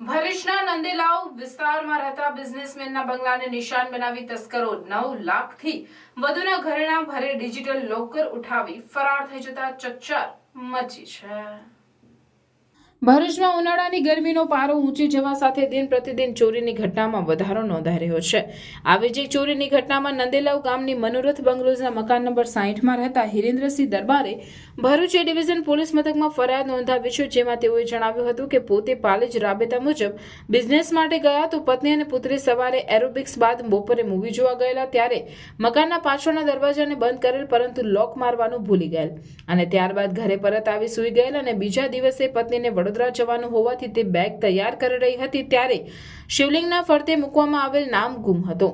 ભરૂચના નંદેલાવ વિસ્તારમાં રહેતા બિઝનેસમેનના બંગલાને નિશાન બનાવી તસ્કરો 9 લાખથી વધુના ઘરેણા ભરે ડિજિટલ લોકર ઉઠાવી ફરાર થઈ જતા ચકચાર મચી છે। ભરૂચમાં ઉનાળાની ગરમીનો પારો ઊંચી જવા સાથે દિન પ્રતિદિન ચોરીની ઘટનામાં વધારો નોંધાઈ રહ્યો છે। આવી જ એક ચોરીની ઘટનામાં નંદેલાવ ગામની મનોરથ બંગલોઝના મકાન નંબર 60માં રહેતા હિરેન્દ્રસિંહ દરબારે ભરૂચ એ ડિવિઝન પોલીસ મથકમાં ફરિયાદ નોંધાવી છે, જેમાં તેઓએ જણાવ્યું હતું કે પોતે પાલેજ રાબેતા મુજબ બિઝનેસ માટે ગયા તો પત્ની અને પુત્રી સવારે એરોબિક્સ બાદ બપોરે મૂવી જોવા ગયેલા ત્યારે મકાનના પાછળના દરવાજાને બંધ કરેલ, પરંતુ લોક મારવાનું ભૂલી ગયેલ અને ત્યારબાદ ઘરે પરત આવી સૂઈ ગયેલ અને બીજા દિવસે પત્નીને વડોદરા જવાનું હોવાથી તે બેગ તૈયાર કરી રહી હતી ત્યારે શિવલિંગના ફરતે મૂકવામાં આવેલ નામ ગુમ હતો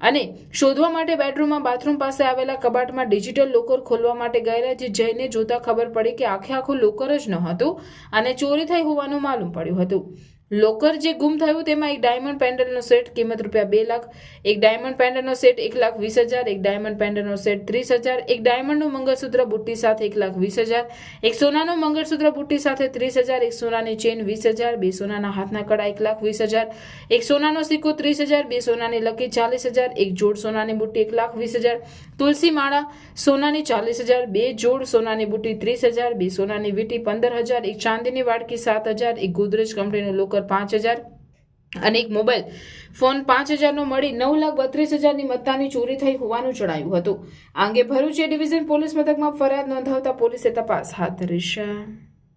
અને શોધવા માટે બેડરૂમમાં બાથરૂમ પાસે આવેલા કબાટમાં ડિજિટલ લોકર ખોલવા માટે ગયેલા, જે જઈને જોતા ખબર પડી કે આખું લોકર જ ન હતું અને ચોરી થઈ હોવાનું માલુમ પડ્યું હતું। લોકર જે ગુમ થયું તેમાં એક ડાયમંડ પેન્ડલનો સેટ કિંમત ₹2 લાખ, એક ડાયમંડ પેન્ડલનો સેટ 1,20,000, એક ડાયમંડ પેન્ડલનો સેટ 30,000, એક ડાયમંડનું મંગળસૂત્ર બુટ્ટી સાથે 1,20,000, એક સોનાનું મંગળસૂત્ર બુટ્ટી સાથે 30,000, એક સોનાની ચેન 20,000, બે સોનાના હાથના કડા 1,20,000, એક સોનાનો સિક્કો 30,000, બે સોનાની લકી 40,000, એક જોડ સોનાની બુટ્ટી 1,20,000, તુલસી માળા સોનાની 40,000, બે જોડ સોનાની બુટ્ટી 30,000, બે સોનાની વીંટી 15,000, એક ચાંદીની વાડકી 7,000, એક ગોદરેજ કંપનીનું લોકર 5,000 અને એક મોબાઈલ ફોન 5,000 નો મળી 9,32,000ની મત્તાની ચોરી થઈ હોવાનું જણાયું હતું। આ અંગે ભરૂચ એ ડિવિઝન પોલીસ મથકમાં ફરિયાદ નોંધાવતા પોલીસે તપાસ હાથ ધરી છે।